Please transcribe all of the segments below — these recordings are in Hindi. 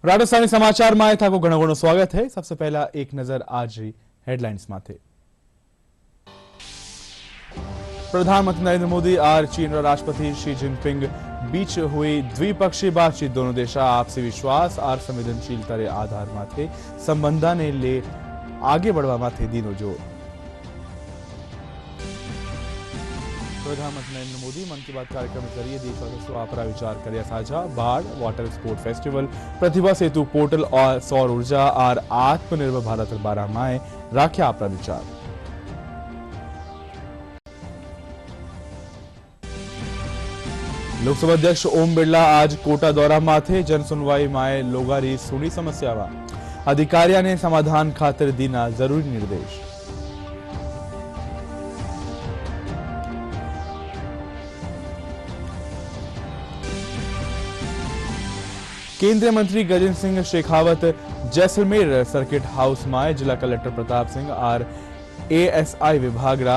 રાજસ્થાની સમાચારમાં થાકો ઘણો ઘણો સ્વાગત है। सबसे पहला एक नजर आज हेडलाइंस माथे। प्रधानमंत्री नरेंद्र मोदी और चीन राष्ट्रपति शी जिनपिंग बीच हुई द्विपक्षीय बातचीत दोनों देश आपसी विश्वास और संवेदनशीलता रे आधार माथे संबंधा ने ले आगे बढ़वा माथे दीनो जोर। प्रधानमंत्री नरेंद्र मोदी मन की बात कार्यक्रम के जरिए देशवासियों आपरा विचार कर्या साझा। बाढ़, वाटर स्पोर्ट फेस्टिवल, प्रतिभा सेतु पोर्टल और सौर ऊर्जा और आत्मनिर्भर भारत 12 माए राख्या आपरा विचार। लोकसभा अध्यक्ष ओम बिरला आज कोटा दौरा माथे जनसुनवाई माए लोगारी सुनी समस्या अधिकारियों ने समाधान खातिर दीना जरूरी निर्देश। केंद्रीय मंत्री गजेंद्र सिंह शेखावत जैसलमेर सर्किट हाउस में जिला कलेक्टर प्रताप सिंह और एएसआई विभाग रा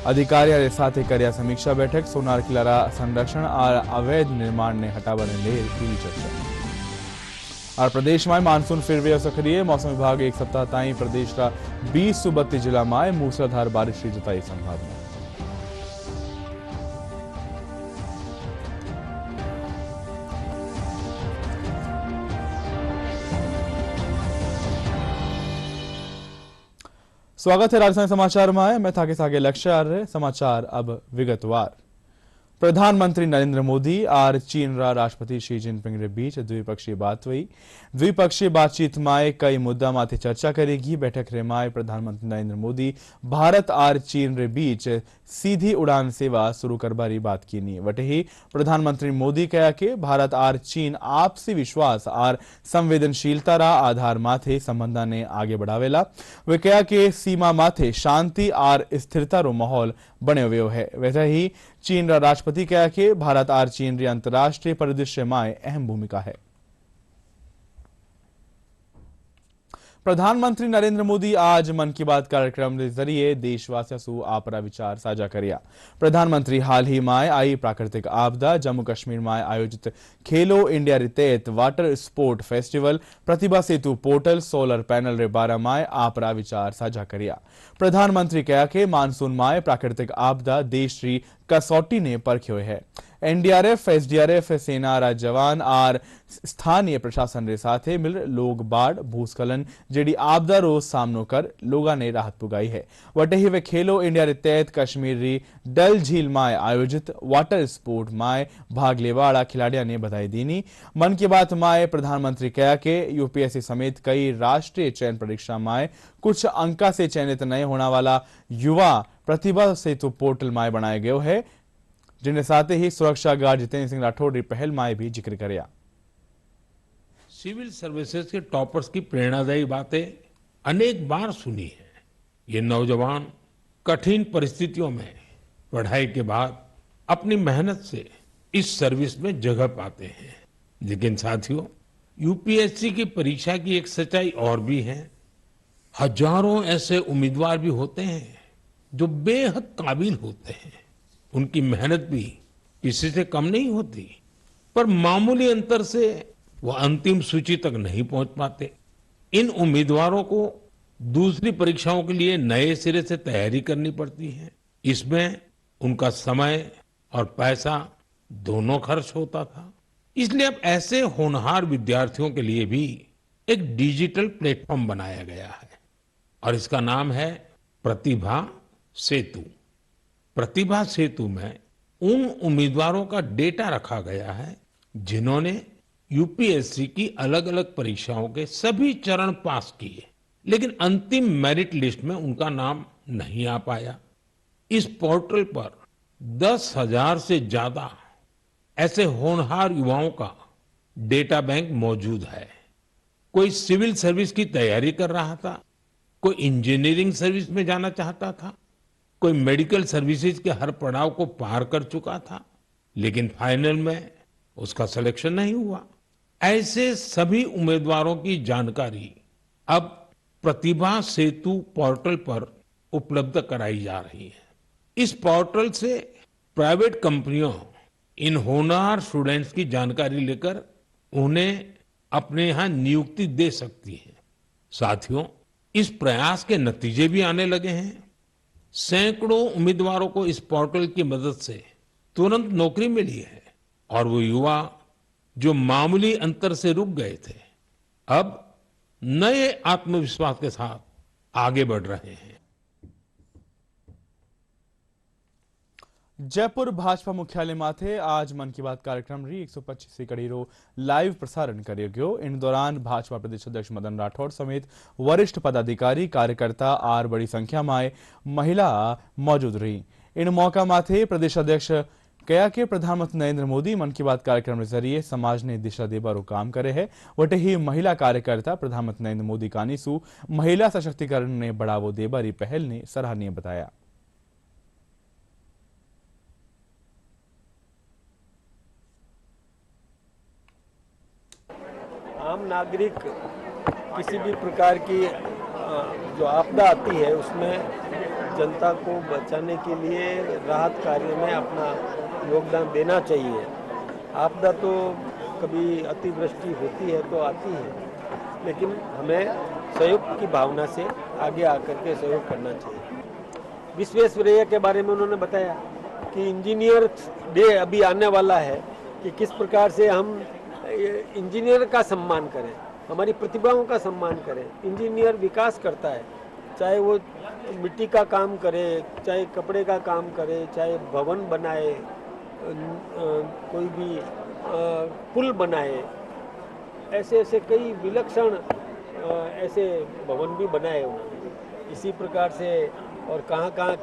अधिकारियों के साथ कर्या समीक्षा बैठक। सोनार किला संरक्षण और अवैध निर्माण ने हटावाने लेर की चर्चा। और प्रदेश में मानसून फिर वे सक्रिय। मौसम विभाग एक सप्ताह ताई प्रदेश का 20 से 32 जिला में मूसलाधार बारिश की जताई संभावना। स्वागत है राजस्थान समाचार में। मैं था के सागे लक्ष्य आर्य। समाचार अब विगतवार। प्रधानमंत्री नरेंद्र मोदी और चीन राष्ट्रपति शी जिनपिंग के बीच द्विपक्षीय बात हुई। द्विपक्षीय बातचीत में कई मुद्दा माथे चर्चा करेगी। बैठक रे माए प्रधानमंत्री नरेंद्र मोदी भारत और चीन रे बीच सीधी उड़ान सेवा शुरू करबारी बात की नी। वटे ही प्रधानमंत्री मोदी कहा कि भारत और चीन आपसी विश्वास और संवेदनशीलता रा आधार माथे संबंधा ने आगे बढ़ावेला। वे कहा कि सीमा माथे शांति और स्थिरता रो माहौल बने हुए है। वैसे ही चीन रा राष्ट्रपति कहा कि भारत और चीन री अंतर्राष्ट्रीय परिदृश्य में अहम भूमिका है। प्रधानमंत्री नरेंद्र मोदी आज मन की बात कार्यक्रम के जरिए देशवासियों से आपरा विचार साझा करिया। प्रधानमंत्री हाल ही में आई प्राकृतिक आपदा, जम्मू कश्मीर में आयोजित खेलो इंडिया रे तहत वाटर स्पोर्ट फेस्टिवल, प्रतिभा सेतु पोर्टल, सोलर पैनल रे 12 माए आपरा विचार साझा करिया। प्रधानमंत्री कहा कि मानसून माए प्राकृतिक आपदा देश री कसौटी ने परख्यो है। एनडीआरएफ, एसडीआरएफ, सेना रा जवान और स्थानीय प्रशासन रे साथे मिल लोग बाढ़, भूस्खलन जेडी आपदा रो सामनो कर लोगा ने राहत पुगाई है। वटे ही वे खेलो इंडिया रे तहत कश्मीर री डल झील माए आयोजित वाटर स्पोर्ट माए भाग लेवाड़ा खिलाड़ियों ने बधाई दीनी। मन की बात माए प्रधानमंत्री कहा कि यूपीएससी समेत कई राष्ट्रीय चयन परीक्षा माए कुछ अंका से चयनित नहीं होने वाला युवा प्रतिभा सेतु पोर्टल माए बनाए गयो है, जिन्हें साथ ही सुरक्षा गार्ड जितेंद्र सिंह राठौड़ की पहल माए भी जिक्र करिया। सिविल सर्विसेज के टॉपर्स की प्रेरणादायी बातें अनेक बार सुनी है। ये नौजवान कठिन परिस्थितियों में पढ़ाई के बाद अपनी मेहनत से इस सर्विस में जगह पाते हैं। लेकिन साथियों, यूपीएससी की परीक्षा की एक सच्चाई और भी है। हजारों ऐसे उम्मीदवार भी होते हैं जो बेहद काबिल होते हैं। उनकी मेहनत भी किसी से कम नहीं होती, पर मामूली अंतर से वो अंतिम सूची तक नहीं पहुंच पाते। इन उम्मीदवारों को दूसरी परीक्षाओं के लिए नए सिरे से तैयारी करनी पड़ती है। इसमें उनका समय और पैसा दोनों खर्च होता था। इसलिए अब ऐसे होनहार विद्यार्थियों के लिए भी एक डिजिटल प्लेटफॉर्म बनाया गया है और इसका नाम है प्रतिभा सेतु। प्रतिभा सेतु में उन उम्मीदवारों का डेटा रखा गया है जिन्होंने यूपीएससी की अलग अलग परीक्षाओं के सभी चरण पास किए, लेकिन अंतिम मेरिट लिस्ट में उनका नाम नहीं आ पाया। इस पोर्टल पर 10,000 से ज्यादा ऐसे होनहार युवाओं का डेटा बैंक मौजूद है। कोई सिविल सर्विस की तैयारी कर रहा था, कोई इंजीनियरिंग सर्विस में जाना चाहता था, कोई मेडिकल सर्विसेज के हर पड़ाव को पार कर चुका था, लेकिन फाइनल में उसका सिलेक्शन नहीं हुआ। ऐसे सभी उम्मीदवारों की जानकारी अब प्रतिभा सेतु पोर्टल पर उपलब्ध कराई जा रही है। इस पोर्टल से प्राइवेट कंपनियों इन होनहार स्टूडेंट्स की जानकारी लेकर उन्हें अपने यहाँ नियुक्ति दे सकती हैं। साथियों, इस प्रयास के नतीजे भी आने लगे हैं। सैकड़ों उम्मीदवारों को इस पोर्टल की मदद से तुरंत नौकरी मिली है और वो युवा जो मामूली अंतर से रुक गए थे, अब नए आत्मविश्वास के साथ आगे बढ़ रहे हैं। जयपुर भाजपा मुख्यालय माथे आज मन की बात कार्यक्रम री 125 कड़ीरो लाइव प्रसारण करियो गयो। इन दौरान भाजपा प्रदेश अध्यक्ष मदन राठौड़ समेत वरिष्ठ पदाधिकारी कार्यकर्ता आर बड़ी संख्या में महिला मौजूद रही। इन मौका माथे प्रदेश अध्यक्ष कया के प्रधानमंत्री नरेंद्र मोदी मन की बात कार्यक्रम के जरिए समाज ने दिशा देबारो काम करे है। वटे ही महिला कार्यकर्ता प्रधानमंत्री नरेंद्र मोदी कानीसु महिला सशक्तिकरण ने बढ़ावो देबारी पहल ने सराहनीय बताया। आम नागरिक किसी भी प्रकार की जो आपदा आती है उसमें जनता को बचाने के लिए राहत कार्य में अपना योगदान देना चाहिए। आपदा तो कभी अतिवृष्टि होती है तो आती है, लेकिन हमें सहयोग की भावना से आगे आकर के सहयोग करना चाहिए। विश्वेश्वरैया के बारे में उन्होंने बताया कि इंजीनियर डे अभी आने वाला है, कि किस प्रकार से हम इंजीनियर का सम्मान करें, हमारी प्रतिभाओं का सम्मान करें। इंजीनियर विकास करता है, चाहे वो मिट्टी का काम करे, चाहे कपड़े का काम करे, चाहे भवन बनाए, कोई भी पुल बनाए, ऐसे ऐसे कई विलक्षण ऐसे भवन भी बनाए उन्होंने। इसी प्रकार से और कहाँ कहाँ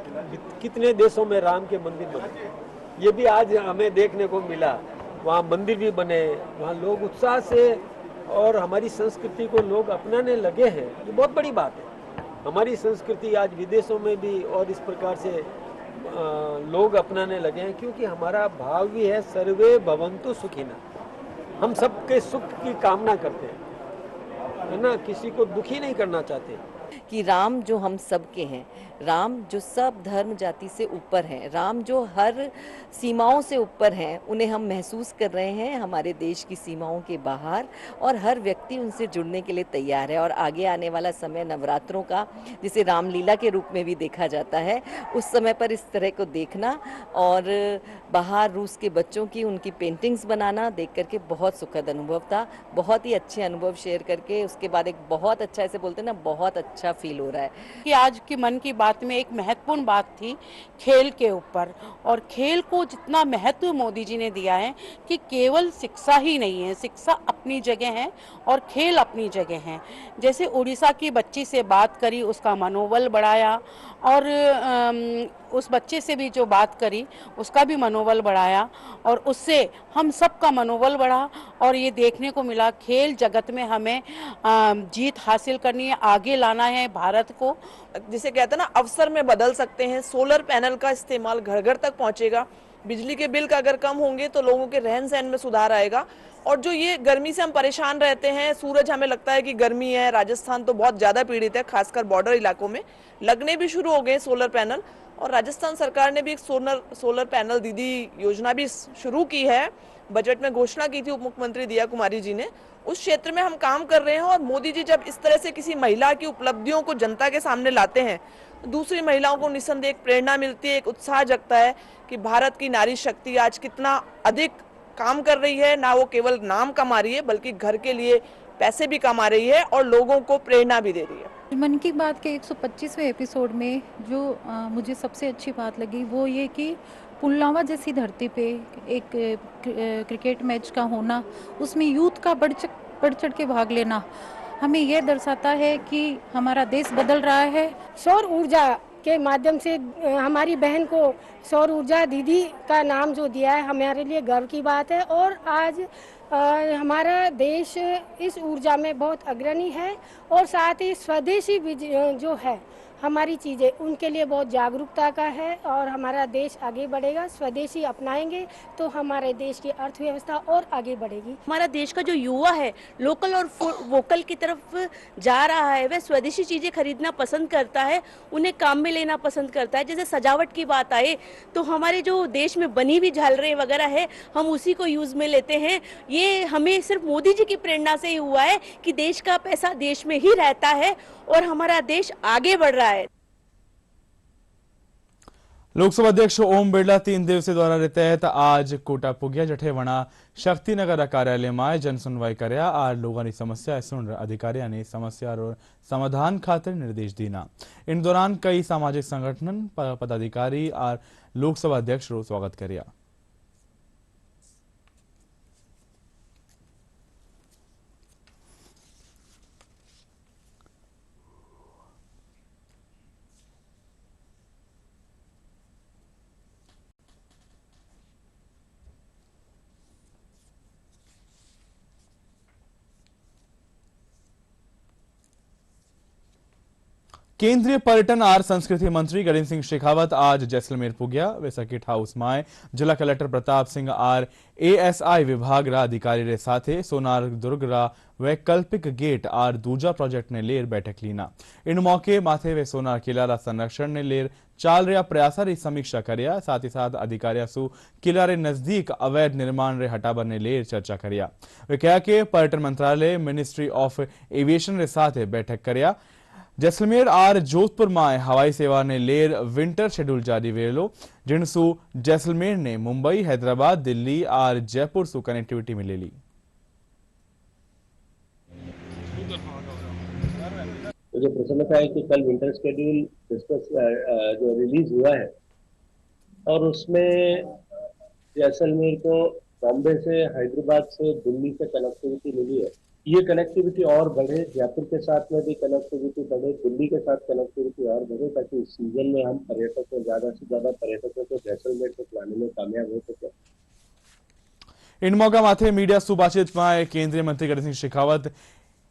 कितने देशों में राम के मंदिर बने, ये भी आज हमें देखने को मिला। वहाँ मंदिर भी बने, वहाँ लोग उत्साह से और हमारी संस्कृति को लोग अपनाने लगे हैं। ये बहुत बड़ी बात है। हमारी संस्कृति आज विदेशों में भी और इस प्रकार से लोग अपनाने लगे हैं, क्योंकि हमारा भाव भी है सर्वे भवन्तु सुखिनः। हम सबके सुख की कामना करते हैं, है ना, किसी को दुखी नहीं करना चाहते। कि राम जो हम सब के हैं, राम जो सब धर्म जाति से ऊपर हैं, राम जो हर सीमाओं से ऊपर हैं, उन्हें हम महसूस कर रहे हैं हमारे देश की सीमाओं के बाहर, और हर व्यक्ति उनसे जुड़ने के लिए तैयार है। और आगे आने वाला समय नवरात्रों का, जिसे रामलीला के रूप में भी देखा जाता है, उस समय पर इस तरह को देखना और बाहर रूस के बच्चों की उनकी पेंटिंग्स बनाना देख करके बहुत सुखद अनुभव था। बहुत ही अच्छे अनुभव शेयर करके उसके बाद एक बहुत अच्छा, ऐसे बोलते हैं ना, बहुत अच्छा फील हो रहा है कि आज की मन की बात में एक महत्वपूर्ण बात थी खेल के ऊपर। और खेल को जितना महत्व मोदी जी ने दिया है कि केवल शिक्षा ही नहीं है, शिक्षा अपनी जगह है और खेल अपनी जगह है। जैसे उड़ीसा की बच्ची से बात करी, उसका मनोबल बढ़ाया, और उस बच्चे से भी जो बात करी उसका भी मनोबल बढ़ाया, और उससे हम सब का मनोबल बढ़ा। और ये देखने को मिला खेल जगत में हमें जीत हासिल करनी है, आगे लाना है भारत को। जिसे कहते हैं ना, अवसर में बदल सकते हैं। सोलर पैनल का इस्तेमाल घर घर तक पहुंचेगा। बिजली के बिल का अगर कम होंगे तो लोगों के रहन सहन में सुधार आएगा। और जो ये गर्मी से हम परेशान रहते हैं, सूरज, हमें लगता है कि गर्मी है, राजस्थान तो बहुत ज़्यादा पीड़ित है, खासकर बॉर्डर इलाकों में लगने भी शुरू हो गए सोलर पैनल। और राजस्थान सरकार ने भी एक सोलर पैनल दीदी योजना भी शुरू की है, बजट में घोषणा की थी उप मुख्यमंत्री दिया कुमारी जी ने। उस क्षेत्र में हम काम कर रहे हैं। और मोदी जी जब इस तरह से किसी महिला की उपलब्धियों को जनता के सामने लाते हैं, दूसरी महिलाओं को निस्संदेह एक प्रेरणा मिलती है, एक उत्साह जगता है कि भारत की नारी शक्ति आज कितना अधिक काम कर रही है। ना वो केवल नाम कमा रही है, बल्कि घर के लिए पैसे भी कमा रही है और लोगों को प्रेरणा भी दे रही है। मन की बात के 125वें एपिसोड में जो मुझे सबसे अच्छी बात लगी वो ये कि पुलवामा जैसी धरती पे एक क्रिकेट मैच का होना, उसमें यूथ का बढ़ चढ़ के भाग लेना, हमें यह दर्शाता है कि हमारा देश बदल रहा है। सौर ऊर्जा के माध्यम से हमारी बहन को सौर ऊर्जा दीदी का नाम जो दिया है, हमारे लिए गर्व की बात है। और आज हमारा देश इस ऊर्जा में बहुत अग्रणी है। और साथ ही स्वदेशी जो है, हमारी चीज़ें उनके लिए बहुत जागरूकता का है और हमारा देश आगे बढ़ेगा। स्वदेशी अपनाएंगे तो हमारे देश की अर्थव्यवस्था और आगे बढ़ेगी। हमारा देश का जो युवा है लोकल और वोकल की तरफ जा रहा है, वह स्वदेशी चीज़ें खरीदना पसंद करता है, उन्हें काम में लेना पसंद करता है। जैसे सजावट की बात आए तो हमारे जो देश में बनी हुई झालरें वगैरह है, हम उसी को यूज़ में लेते हैं। ये हमें सिर्फ मोदी जी की प्रेरणा से ही हुआ है कि देश का पैसा देश में ही रहता है और हमारा देश आगे बढ़ रहा है। लोकसभा अध्यक्ष ओम बिरला 3 दिवसीय दौरा तहत आज कोटा पुग्या जठेवणा शक्तिनगर कार्यालय में जनसुनवाई कर्या और लोगों की समस्या सुन अधिकारियों ने समस्या और समाधान खातिर निर्देश दीना। इन दौरान कई सामाजिक संगठन पदाधिकारी और लोकसभा अध्यक्ष रो स्वागत कर्या। केंद्रीय पर्यटन और संस्कृति मंत्री गजेंद्र सिंह शेखावत आज जैसलमेर पुग्या। वे सर्किट हाउस में जिला कलेक्टर प्रताप सिंह और एएसआई विभाग रा अधिकारी रे साथे सोनार दुर्ग रा वैकल्पिक गेट और दूजा प्रोजेक्ट ने लेर बैठक लीना। इन मौके माथे वे सोनार किला रा संरक्षण ने लेर चाल रहा प्रयासा री समीक्षा कर्या। साथ ही साथ अधिकारियों सु किला रे नजदीक अवैध निर्माण रे हटाबर ने लेर चर्चा कर्या। वे कहा कि पर्यटन मंत्रालय मिनिस्ट्री ऑफ एविएशन रे साथ बैठक कर्या। जैसलमेर और जोधपुर में हवाई सेवा ने लेर विंटर शेड्यूल जारी वेलो, जिनसु जैसलमेर ने मुंबई, हैदराबाद, दिल्ली और जयपुर सु कनेक्टिविटी मिलेली। मुझे प्रसन्नता है कि कल विंटर शेड्यूल डिस्कस जो रिलीज हुआ है और उसमें जैसलमेर को बॉम्बे से, हैदराबाद से, दिल्ली से कनेक्टिविटी मिली है। ये कनेक्टिविटी और बढ़े, जयपुर के साथ में भी कनेक्टिविटी बढ़े, दिल्ली के साथ कनेक्टिविटी और बढ़े, ताकि इस सीजन में हम पर्यटकों, ज्यादा से ज्यादा पर्यटकों को जैसलमेर तक लाने में कामयाब हो सके। इन मौका माथे मीडिया से बातचीत में केंद्रीय मंत्री गजेंद्र सिंह शेखावत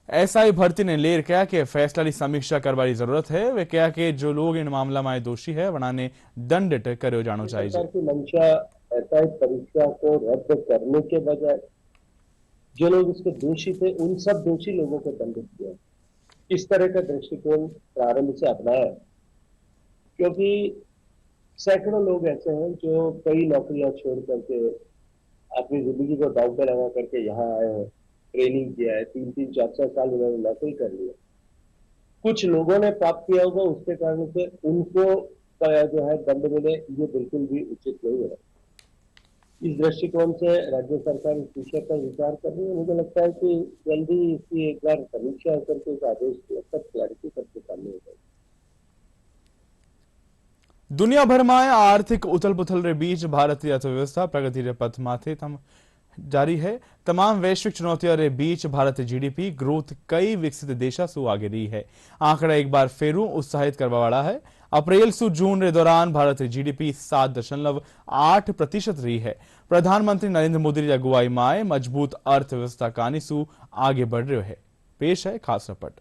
एसआई भर्ती ने लेर कहा कि फैसला की समीक्षा करवाई जरूरत है। वे कहा कि जो लोग इन मामला में दोषी है वना ने दंडित करो जानो चाहिए। मंशा एसआई परीक्षा को रद्द करने के बजाय जो लोग इसके दोषी थे उन सब दोषी लोगों को दंडित किया। इस तरह का दृष्टिकोण प्रारंभ से अपनाया, क्योंकि सैकड़ों लोग ऐसे हैं जो कई नौकरियां छोड़ करके अपनी जिंदगी को दांव पे लगा करके यहाँ आए हैं, ट्रेनिंग किया है, 3-3, 4-4 साल उन्होंने नौकरी कर लिया। कुछ लोगों ने प्राप्त किया होगा, उसके कारण से उनको जो है दंड मिले, ये बिल्कुल भी उचित नहीं है। इस दृष्टिकोण से राज्य सरकार इस विषय पर विचार कर रही है। मुझे लगता है कि जल्दी इसकी एक बार समीक्षा करके इस आदेश को सब क्लैरिटी सबके सामने हो जाएगी। दुनिया भर में आर्थिक उथल पुथल रे बीच भारतीय अर्थव्यवस्था प्रगति रे पथ माथे जारी है। तमाम वैश्विक चुनौतियों रे बीच भारतीय जीडीपी ग्रोथ कई विकसित देशों से आगे रही है। आंकड़ा एक बार फेरू उत्साहित करवा वाला है। अप्रैल से जून रे दौरान भारतीय जीडीपी 7.8% रही है। प्रधानमंत्री नरेंद्र मोदी की अगुवाई में मजबूत अर्थव्यवस्था कहानी सु आगे बढ़ रहे है। पेश है खास रिपोर्ट।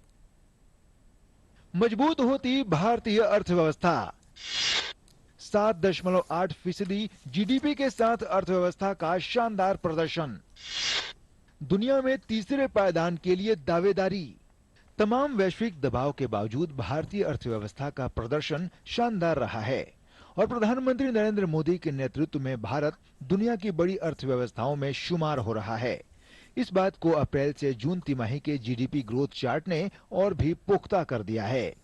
मजबूत होती भारतीय अर्थव्यवस्था। 7.8% जीडीपी के साथ अर्थव्यवस्था का शानदार प्रदर्शन। दुनिया में तीसरे पायदान के लिए दावेदारी। तमाम वैश्विक दबाव के बावजूद भारतीय अर्थव्यवस्था का प्रदर्शन शानदार रहा है और प्रधानमंत्री नरेंद्र मोदी के नेतृत्व में भारत दुनिया की बड़ी अर्थव्यवस्थाओं में शुमार हो रहा है। इस बात को अप्रैल से जून तिमाही के जीडीपी ग्रोथ चार्ट ने और भी पुख्ता कर दिया है।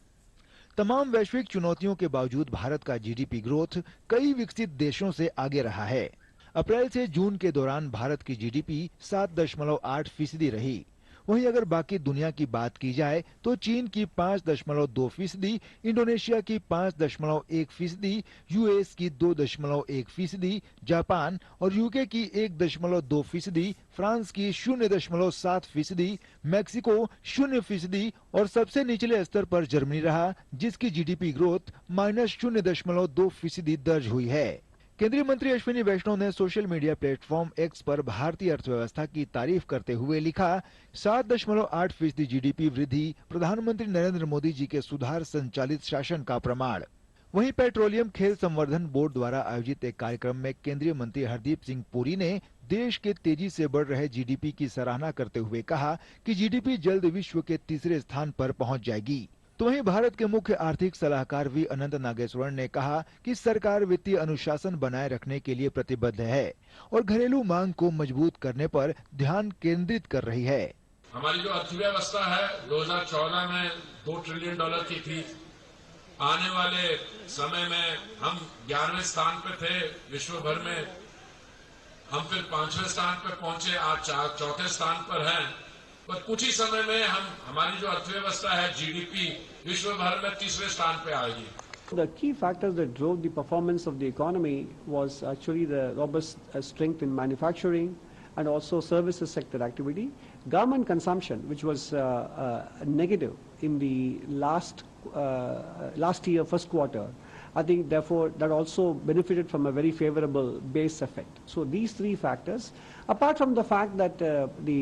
तमाम वैश्विक चुनौतियों के बावजूद भारत का जीडीपी ग्रोथ कई विकसित देशों से आगे रहा है। अप्रैल से जून के दौरान भारत की जीडीपी 7.8% रही। वहीं अगर बाकी दुनिया की बात की जाए तो चीन की 5.2%, इंडोनेशिया की 5.1%, यूएस की 2.1%, जापान और यूके की 1.2%, फ्रांस की 0.7%, मैक्सिको 0% और सबसे निचले स्तर पर जर्मनी रहा, जिसकी जीडीपी ग्रोथ -0.2% दर्ज हुई है। केंद्रीय मंत्री अश्विनी वैष्णव ने सोशल मीडिया प्लेटफॉर्म एक्स पर भारतीय अर्थव्यवस्था की तारीफ करते हुए लिखा, 7.8% जीडीपी वृद्धि प्रधानमंत्री नरेंद्र मोदी जी के सुधार संचालित शासन का प्रमाण। वहीं पेट्रोलियम खेल संवर्धन बोर्ड द्वारा आयोजित एक कार्यक्रम में केंद्रीय मंत्री हरदीप सिंह पुरी ने देश के तेजी से बढ़ रहे जीडीपी की सराहना करते हुए कहा कि जीडीपी जल्द विश्व के तीसरे स्थान पर पहुंच जाएगी। तो वहीं भारत के मुख्य आर्थिक सलाहकार वी अनंत नागेश्वरन ने कहा कि सरकार वित्तीय अनुशासन बनाए रखने के लिए प्रतिबद्ध है और घरेलू मांग को मजबूत करने पर ध्यान केंद्रित कर रही है। हमारी जो अर्थव्यवस्था है 2014 में $2 ट्रिलियन की थी। आने वाले समय में हम 11वें स्थान पे थे विश्व भर में, हम फिर 5वें स्थान पे पहुंचे, आज चौथे स्थान पर हैं। पर कुछ ही समय में हमारी जो अर्थव्यवस्था है जीडीपी विश्व भर में तीसरे स्थान पे आएगी। The key factors that drove the performance of the economy was actually the robust strength in manufacturing and also services sector activity. Government consumption, which was negative in the last year first quarter, I think therefore that also benefited from a very favorable base effect. So these three factors, apart from the fact that the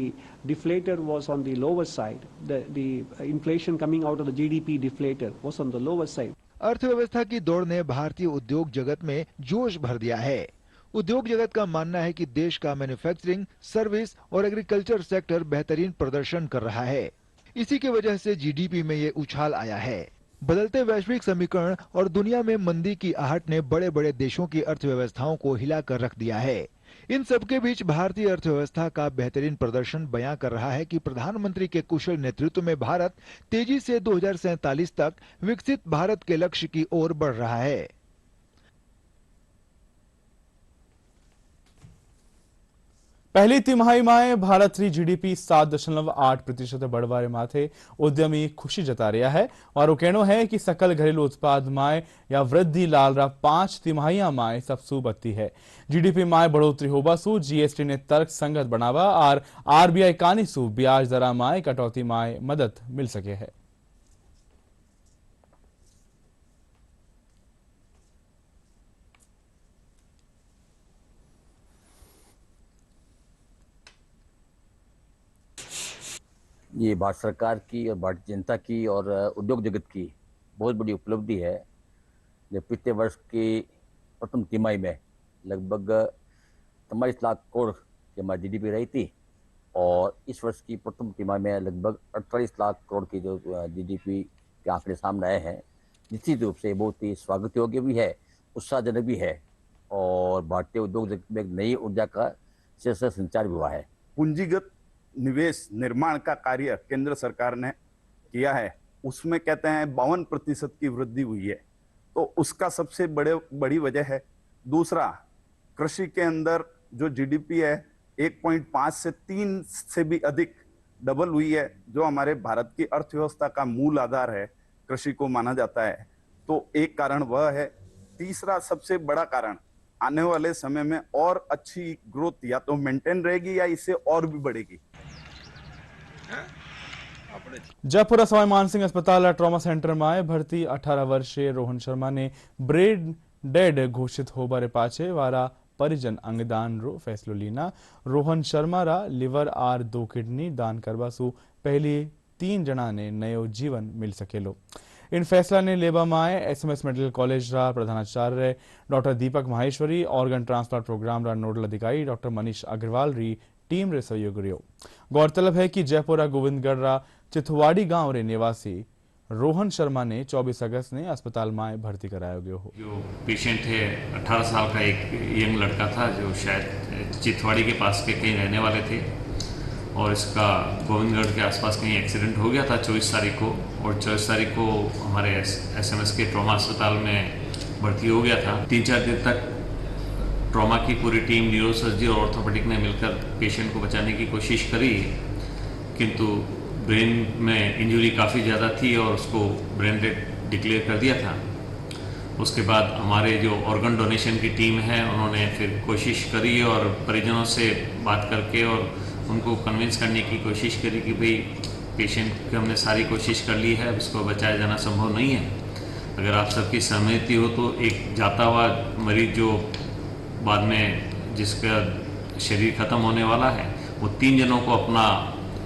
deflator was on the lower side, the inflation coming out of the GDP deflator was on the lower side. अर्थव्यवस्था की दौड़ ने भारतीय उद्योग जगत में जोश भर दिया है। उद्योग जगत का मानना है कि देश का मैन्युफैक्चरिंग, सर्विस और एग्रीकल्चर सेक्टर बेहतरीन प्रदर्शन कर रहा है। इसी की वजह से जीडीपी में ये उछाल आया है। बदलते वैश्विक समीकरण और दुनिया में मंदी की आहट ने बड़े बड़े देशों की अर्थव्यवस्थाओं को हिलाकर रख दिया है। इन सबके बीच भारतीय अर्थव्यवस्था का बेहतरीन प्रदर्शन बयां कर रहा है कि प्रधानमंत्री के कुशल नेतृत्व में भारत तेजी से 2047 तक विकसित भारत के लक्ष्य की ओर बढ़ रहा है। पहली तिमाही में भारतरी जीडीपी 7.8% बढ़वारे माथे उद्यमी खुशी जता रहा है और वो कहनो है कि सकल घरेलू उत्पाद माय या वृद्धि लालरा 5 तिमाहिया माय सबसू बत्ती है। जीडीपी माय बढ़ोतरी होबा सु जीएसटी ने तर्क संगत बनावा और आरबीआई कानी सु ब्याज दरा माय कटौती माय मदद मिल सके है। ये भारत सरकार की और भारतीय जनता की और उद्योग जगत की बहुत बड़ी उपलब्धि है। जब पिछले वर्ष की प्रथम तिमाही में लगभग 43 लाख करोड़ की हमारी जीडीपी रही थी और इस वर्ष की प्रथम तिमाही में लगभग 48 लाख करोड़ की जो जीडीपी के आंकड़े सामने आए हैं, निश्चित रूप से बहुत ही स्वागत योग्य भी है, उत्साहजनक भी है और भारतीय उद्योग जगत में एक नई ऊर्जा का संचार भी हुआ है। पूंजीगत निवेश निर्माण का कार्य केंद्र सरकार ने किया है, उसमें कहते हैं 52% की वृद्धि हुई है, तो उसका सबसे बड़ी वजह है। दूसरा, कृषि के अंदर जो जीडीपी है 1.5 से 3 से भी अधिक डबल हुई है, जो हमारे भारत की अर्थव्यवस्था का मूल आधार है, कृषि को माना जाता है। तो एक कारण वह है। तीसरा सबसे बड़ा कारण, आने वाले समय में और अच्छी ग्रोथ या तो मेंटेन रहेगी या इससे और भी बढ़ेगी। जयपुर सवाई मानसिंह अस्पताल ट्रॉमा सेंटर में भर्ती 18 वर्षीय रोहन शर्मा ने ब्रेन डेड घोषित होबारे पाछे वारा परिजन अंगदान रो फैसलो लीना। रोहन शर्मा रा लिवर आर 2 किडनी दान करवा सु पहली 3 जना ने नयो जीवन मिल सकेलो। इन फैसला ने लेबा माए एसएमएस मेडिकल कॉलेज रा प्रधानाचार्य डॉक्टर दीपक माहेश्वरी, ऑर्गन ट्रांसप्लांट प्रोग्राम रा नोडल अधिकारी डॉक्टर मनीष अग्रवाल री टीम रे सहयोग रियो। गौरतलब है कि जयपुरा गोविंदगढ़ रा चिथवाड़ी गांव रे निवासी रोहन शर्मा ने 24 अगस्त ने अस्पताल में भर्ती कराया गया हो। जो पेशेंट है 18 साल का एक यंग लड़का था जो शायद चिथवाड़ी के पास के कहीं रहने वाले थे और इसका गोविंदगढ़ के आसपास कहीं एक्सीडेंट हो गया था 24 तारीख को और 24 तारीख को हमारे एसएमएस के ट्रॉमा अस्पताल में भर्ती हो गया था। 3-4 दिन तक ट्रॉमा की पूरी टीम, न्यूरोसर्जरी और ऑर्थोपेडिक ने मिलकर पेशेंट को बचाने की कोशिश करी, किंतु ब्रेन में इंजरी काफ़ी ज़्यादा थी और उसको ब्रेन डेड डिक्लेयर कर दिया था। उसके बाद हमारे जो ऑर्गन डोनेशन की टीम है उन्होंने फिर कोशिश करी और परिजनों से बात करके और उनको कन्विंस करने की कोशिश करी कि भाई पेशेंट की हमने सारी कोशिश कर ली है, अब इसको बचाया जाना संभव नहीं है। अगर आप सबकी सहमति हो तो एक जाता हुआ मरीज जो बाद में जिसका शरीर खत्म होने वाला है वो 3 जनों को अपना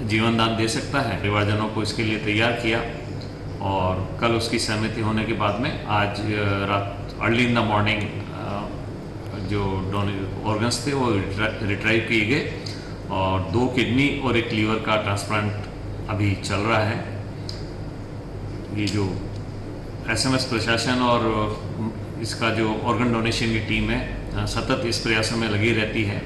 जीवन दान दे सकता है। परिवारजनों को इसके लिए तैयार किया और कल उसकी सहमति होने के बाद में आज रात अर्ली इन द मॉर्निंग जो ऑर्गन्स थे वो रिट्राइव किए गए और 2 किडनी और 1 लीवर का ट्रांसप्लांट अभी चल रहा है। ये जो एसएमएस प्रशासन और इसका जो ऑर्गन डोनेशन की टीम है सतत इस प्रयासों में लगी रहती है।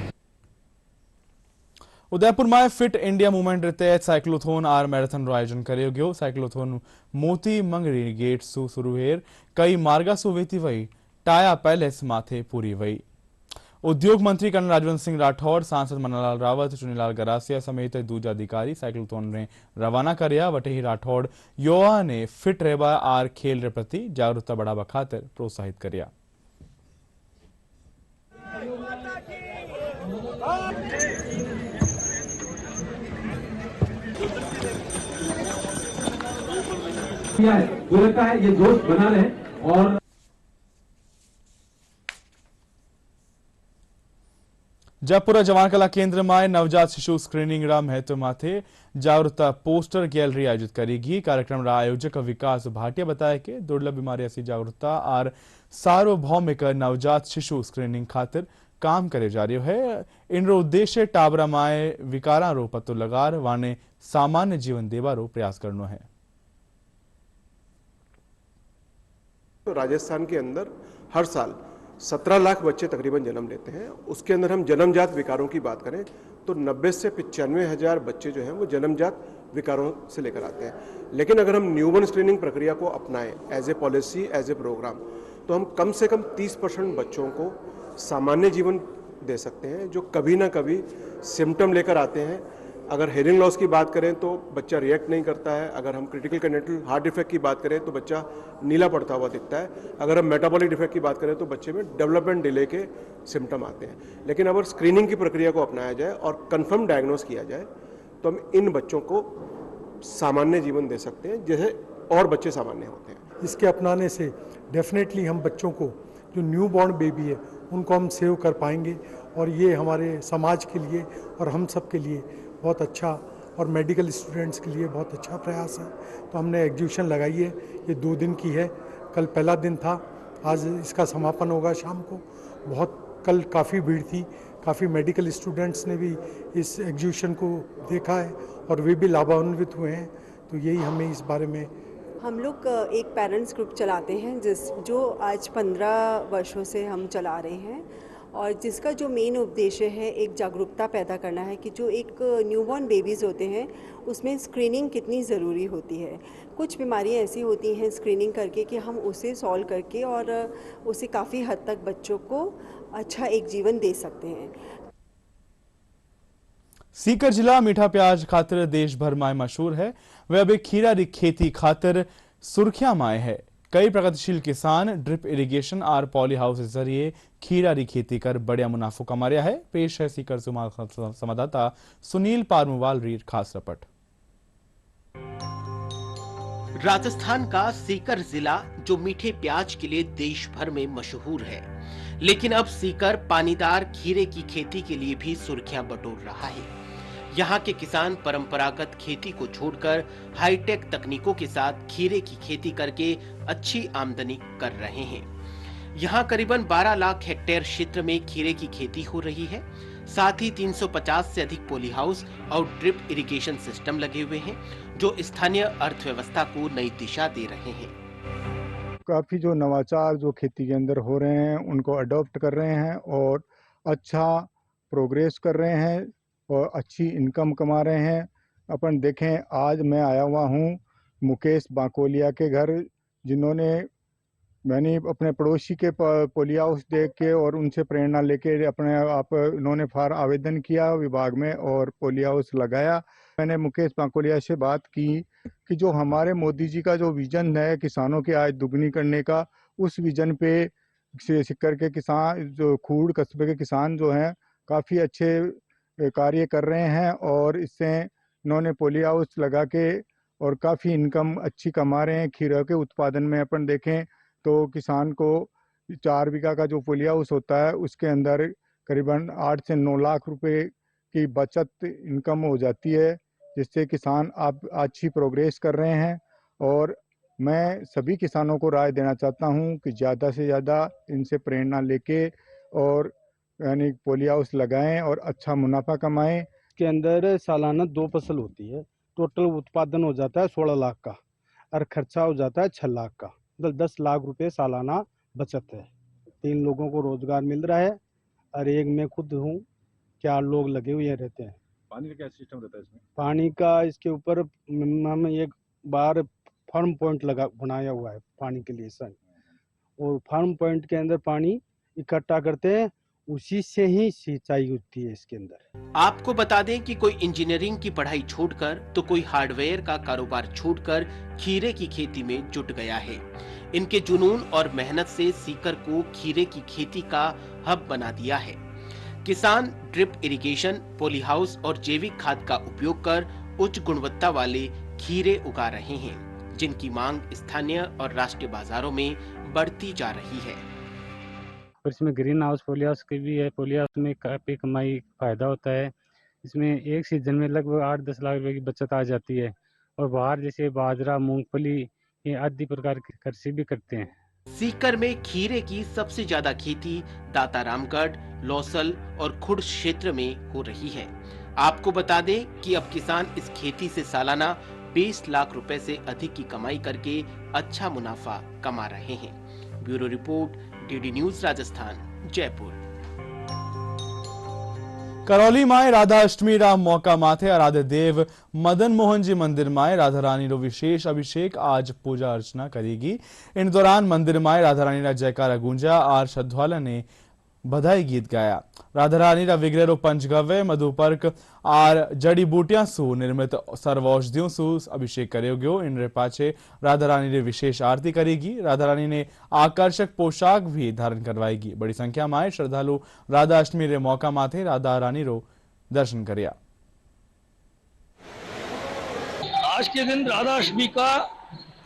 उदयपुर में फिट इंडिया मूवमेंट तहत साइक्लोथोन आर मैराथन आयोजन करियो गयो। साइक्लोथोन मोती मंगरी गेट सु शुरू हेर कई मार्गा सु वेती वही टाया पैलेस माथे पूरी वही। उद्योग मंत्री कर्नल राजवंत सिंह राठौड़, सांसद मन्नालाल रावत, चुनीलाल गरासिया समेत दूजा अधिकारी साइक्लोथोन ने रवाना करया। वटे ही राठौड़ युवा ने फिट रहबा आर खेल रे प्रति जागरूकता बढ़ावा खातिर प्रोत्साहित करया। मुझे लगता है ये दोस्त बना रहे और जयपुर जवान कला केंद्र में नवजात शिशु स्क्रीनिंग रा महत्व माथे जागरूकता पोस्टर गैलरी आयोजित करेगी। कार्यक्रम रा आयोजक विकास भाटिया बताया कि दुर्लभ बीमारी ऐसी जागरूकता और सार्वभौमिक नवजात शिशु स्क्रीनिंग खातिर काम करे जा रही है। इनरो उद्देश्य टाबरा माए विकारा रो पतो लगार वाने सामान्य जीवन देवा रो प्रयास करनो है। तो राजस्थान के अंदर हर साल 17 लाख बच्चे तकरीबन जन्म लेते हैं। उसके अंदर हम जन्मजात विकारों की बात करें तो 90 से 95 हजार बच्चे जो हैं वो जन्मजात विकारों से लेकर आते हैं। लेकिन अगर हम न्यूबॉर्न स्क्रीनिंग प्रक्रिया को अपनाएं as a policy, as a program, तो हम कम से कम 30% बच्चों को सामान्य जीवन दे सकते हैं जो कभी ना कभी सिम्टम लेकर आते हैं। अगर हेयरिंग लॉस की बात करें तो बच्चा रिएक्ट नहीं करता है। अगर हम क्रिटिकल कंजेनिटल हार्ट डिफेक्ट की बात करें तो बच्चा नीला पड़ता हुआ दिखता है। अगर हम मेटाबॉलिक डिफेक्ट की बात करें तो बच्चे में डेवलपमेंट डिले के सिम्टम आते हैं। लेकिन अगर स्क्रीनिंग की प्रक्रिया को अपनाया जाए और कंफर्म डायग्नोस किया जाए तो हम इन बच्चों को सामान्य जीवन दे सकते हैं जैसे और बच्चे सामान्य होते हैं। इसके अपनाने से डेफिनेटली हम बच्चों को जो न्यू बॉर्न बेबी है उनको हम सेव कर पाएंगे और ये हमारे समाज के लिए और हम सब के लिए बहुत अच्छा और मेडिकल स्टूडेंट्स के लिए बहुत अच्छा प्रयास है। तो हमने एग्जीबिशन लगाई है, ये 2 दिन की है। कल पहला दिन था, आज इसका समापन होगा शाम को। कल काफ़ी भीड़ थी, काफ़ी मेडिकल स्टूडेंट्स ने भी इस एग्जीबिशन को देखा है और वे भी लाभान्वित हुए हैं। तो यही हमें इस बारे में हम लोग एक पेरेंट्स ग्रुप चलाते हैं जो आज 15 वर्षों से हम चला रहे हैं और जिसका जो मेन उद्देश्य है एक जागरूकता पैदा करना है कि जो एक न्यूबॉर्न बेबीज़ होते हैं उसमें स्क्रीनिंग कितनी ज़रूरी होती है। कुछ बीमारियां ऐसी होती हैं स्क्रीनिंग करके कि हम उसे सॉल्व करके और उसे काफ़ी हद तक बच्चों को अच्छा एक जीवन दे सकते हैं। सीकर जिला मीठा प्याज खातिर देश भर में मशहूर है। वे अब खीरा की खेती खातिर सुर्खियां में है। कई प्रगतिशील किसान ड्रिप इरिगेशन और पॉली हाउस के जरिए खीरा की खेती कर बढ़िया मुनाफो कमा रहा है। पेश है सीकर संवाददाता सुनील पारमुवाल री खास रिपोर्ट। राजस्थान का सीकर जिला जो मीठे प्याज के लिए देश भर में मशहूर है, लेकिन अब सीकर पानीदार खीरे की खेती के लिए भी सुर्खियां बटोर रहा है। यहाँ के किसान परंपरागत खेती को छोड़कर हाईटेक तकनीकों के साथ खीरे की खेती करके अच्छी आमदनी कर रहे हैं। यहाँ करीबन 12 लाख हेक्टेयर क्षेत्र में खीरे की खेती हो रही है। साथ ही 350 से अधिक पॉली हाउस और ड्रिप इरिगेशन सिस्टम लगे हुए हैं जो स्थानीय अर्थव्यवस्था को नई दिशा दे रहे हैं। काफी जो नवाचार जो खेती के अंदर हो रहे हैं उनको अडॉप्ट कर रहे हैं और अच्छा प्रोग्रेस कर रहे हैं और अच्छी इनकम कमा रहे हैं। अपन देखें, आज मैं आया हुआ हूँ मुकेश बाकोलिया के घर, जिन्होंने मैंने अपने पड़ोसी के पॉली हाउस देख के और उनसे प्रेरणा लेके अपने आप उन्होंने आवेदन किया विभाग में और पॉली हाउस लगाया। मैंने मुकेश बाकोलिया से बात की कि जो हमारे मोदी जी का जो विजन है किसानों की आय दुगनी करने का, उस विजन पे सीकर के किसान जो खूड़ कस्बे के किसान जो हैं काफ़ी अच्छे कार्य कर रहे हैं और इससे इन्होंने पॉली हाउस लगा के और काफ़ी इनकम अच्छी कमा रहे हैं। खीरा के उत्पादन में अपन देखें तो किसान को 4 बीघा का जो पोलिया हाउस होता है उसके अंदर करीबन 8 से 9 लाख रुपए की बचत इनकम हो जाती है, जिससे किसान आप अच्छी प्रोग्रेस कर रहे हैं। और मैं सभी किसानों को राय देना चाहता हूं कि ज़्यादा से ज़्यादा इनसे प्रेरणा लेके और यानी पोलिया हाउस लगाएं और अच्छा मुनाफा कमाएं। के अंदर सालाना 2 फसल होती है, टोटल उत्पादन हो जाता है 16 लाख का और खर्चा हो जाता है 6 लाख का, मतलब 10 लाख रुपए सालाना बचत है। 3 लोगों को रोजगार मिल रहा है और एक मैं खुद हूँ, 4 लोग लगे हुए रहते हैं। पानी का क्या सिस्टम रहता है इसमें? पानी का इसके ऊपर हम एक बार फार्म पॉइंट बनाया हुआ है पानी के लिए सर, और फार्म पॉइंट के अंदर पानी इकट्ठा करते हैं, उसी से ही सिंचाई होती है इसके अंदर। आपको बता दें कि कोई इंजीनियरिंग की पढ़ाई छोड़कर तो कोई हार्डवेयर का कारोबार छोड़कर खीरे की खेती में जुट गया है। इनके जुनून और मेहनत से सीकर को खीरे की खेती का हब बना दिया है। किसान ड्रिप इरिगेशन, पॉली हाउस और जैविक खाद का उपयोग कर उच्च गुणवत्ता वाले खीरे उगा रहे हैं, जिनकी मांग स्थानीय और राष्ट्रीय बाजारों में बढ़ती जा रही है। और इसमें ग्रीन हाउस पॉली हाउस की भी है। पॉली हाउस में काफी कमाई फायदा होता है। इसमें एक सीजन में लगभग 8-10 लाख रुपए की बचत आ जाती है। और बाहर जैसे बाजरा, मूंगफली, ये आदि प्रकार की कृषि भी करते हैं। सीकर में खीरे की सबसे ज्यादा खेती दातारामगढ़, लौसल और खुर्द क्षेत्र में हो रही है। आपको बता दें कि अब किसान इस खेती से सालाना 20 लाख रुपए से अधिक की कमाई करके अच्छा मुनाफा कमा रहे हैं। Bureau report, DD news Rajasthan, Jaipur. Karauli माय राधा अष्टमी रा मौका माथे आराध्य देव मदन मोहन जी मंदिर माय राधा रानी रो विशेष अभिषेक आज पूजा अर्चना करेगी। इन दौरान मंदिर माय राधा रानी रा जयकारा गूंजा और श्रद्धालुओं ने बधाई गीत गाया। राधा रानी रा विग्रह रो पंचगव्य, मधुपर्क और जड़ी बूटियां सु निर्मित सर्वौषधियों सु अभिषेक करो गयो। इन रे पाछे राधा रानी रे विशेष आरती करेगी। राधा रानी ने आकर्षक पोशाक भी धारण करवाएगी। बड़ी संख्या में श्रद्धालु राधा अष्टमी रे मौका माथे राधा रानी रो दर्शन करिया। आज के दिन राधा अष्टमी का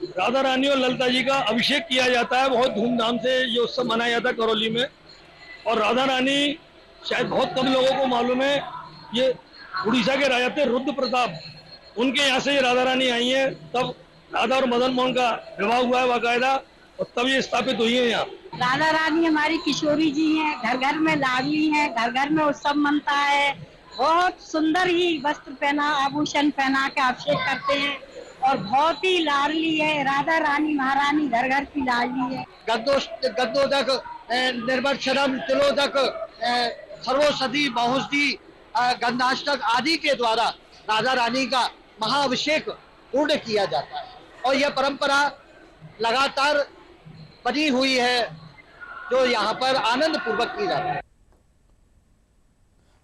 राधा रानी और ललिता जी का अभिषेक किया जाता है। बहुत धूमधाम से ये उत्सव मनाया जाता है करौली में। और राधा रानी शायद बहुत कम लोगों को मालूम है, ये उड़ीसा के राजा थे रुद्र प्रताप, उनके यहाँ से ये राधा रानी आई है। तब राधा और मदन मोहन का विवाह हुआ है बाकायदा, और तब ये स्थापित हुई है यहाँ। राधा रानी हमारी किशोरी जी हैं, घर घर में लाडली हैं, घर घर में उत्सव मनता है। बहुत सुंदर ही वस्त्र पहना, आभूषण पहना के अभिषेक करते हैं और बहुत ही लाडली है। राधा रानी महारानी घर घर की लाडली है। गद्दोदक, निर्मक्षरम, तिलोदक, सर्वौषधि, बहुषधि, गंधाष्टक आदि के द्वारा राधा रानी का महाअभिषेक पूर्ण किया जाता है। और यह परंपरा लगातार बनी हुई है, जो यहाँ पर आनंद पूर्वक की जाती है।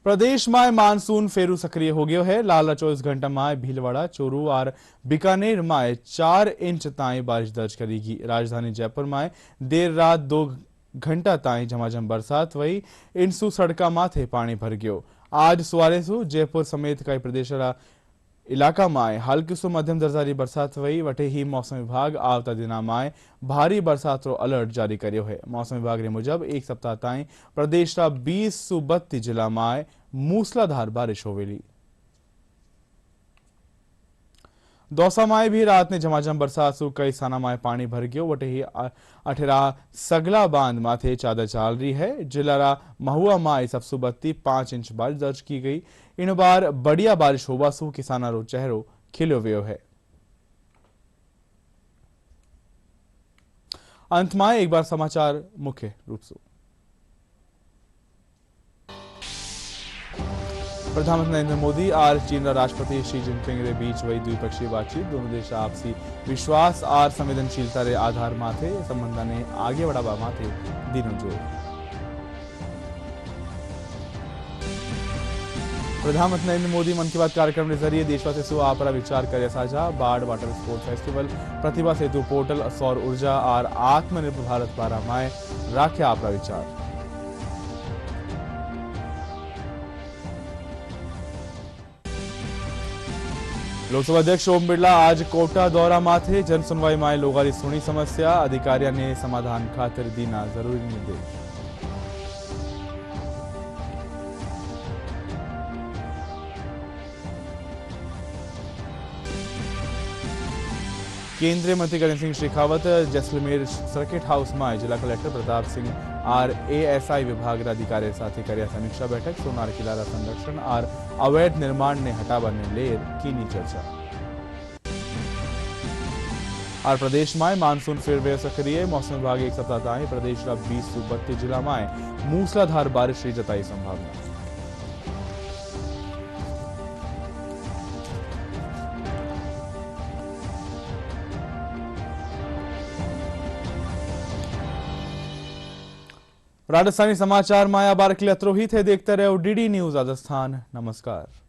प्रदेश में मानसून फेरू सक्रिय हो गयो है। लाला 24 घंटा में भीलवाड़ा, चोरू और बीकानेर में 4 इंच ताई बारिश दर्ज करेगी। राजधानी जयपुर में देर रात 2 घंटा ताई झमाझम बरसात वही। इनसु सड़का माथे पानी भर गयो। आज सुवारे सु जयपुर समेत कई प्रदेश इलाका में हल्की सु मध्यम दर्जारी बरसात वही। वटे ही मौसम विभाग आवता दिना में भारी बरसात रो अलर्ट जारी करियो है। मौसम विभाग रे मुजब एक सप्ताह ताई प्रदेश रा 20 सु 32 जिला में मूसलाधार बारिश होवेली। दौसा में भी रात ने झमाझम बरसात सु कई स्थाना में पानी भर गयो। वटे ही अठेरा सगला बांध माथे चादर चाल रही है। जिला महुआ में सबसु 5 इंच बारिश दर्ज की गई। इन बार बढ़िया बारिश होवा सु किसाना रो चेहरो खिलो व्यो है। अंत में एक बार समाचार मुख्य रूप से। प्रधानमंत्री नरेंद्र मोदी और चीन राष्ट्रपति शी जिनपिंग के बीच वही द्विपक्षीय बातचीत। दोनों देश आपसी विश्वास और संवेदनशीलता रे आधार माथे संबंध ने आगे बढ़ावा माथे दिनों जोर। प्रधानमंत्री नरेंद्र मोदी मन की बात कार्यक्रम के जरिए देशवासियों से आपरा विचार करे साझा। बाढ़ वाटर स्पोर्ट्स फेस्टिवल, प्रतिभा सेतु पोर्टल, सौर ऊर्जा और आत्मनिर्भर भारत बारा माए राख्या आपरा विचार। लोकसभा अध्यक्ष ओम बिरला आज कोटा दौरा माथे जन सुनवाई में लोगों की सुनी समस्या अधिकारियों ने समाधान खातिर दीना जरूरी निर्देश। केंद्रीय मंत्री गणेश सिंह शेखावत जैसलमेर सर्किट हाउस में जिला कलेक्टर प्रताप सिंह और एएसआई विभाग अधिकारी साथ कर्या समीक्षा बैठक सोनार किला संरक्षण और अवैध निर्माण ने हटावाने लेर कीनी चर्चा। और प्रदेश में मानसून फिर वे सक्रिय मौसम विभाग एक सप्ताह ताई प्रदेश 20 से 32 जिला में मूसलाधार बारिश की जताई संभावना। राजस्थानी समाचार माया बार के लिए अत्रो ही थे। देखते रहो डीडी न्यूज राजस्थान। नमस्कार।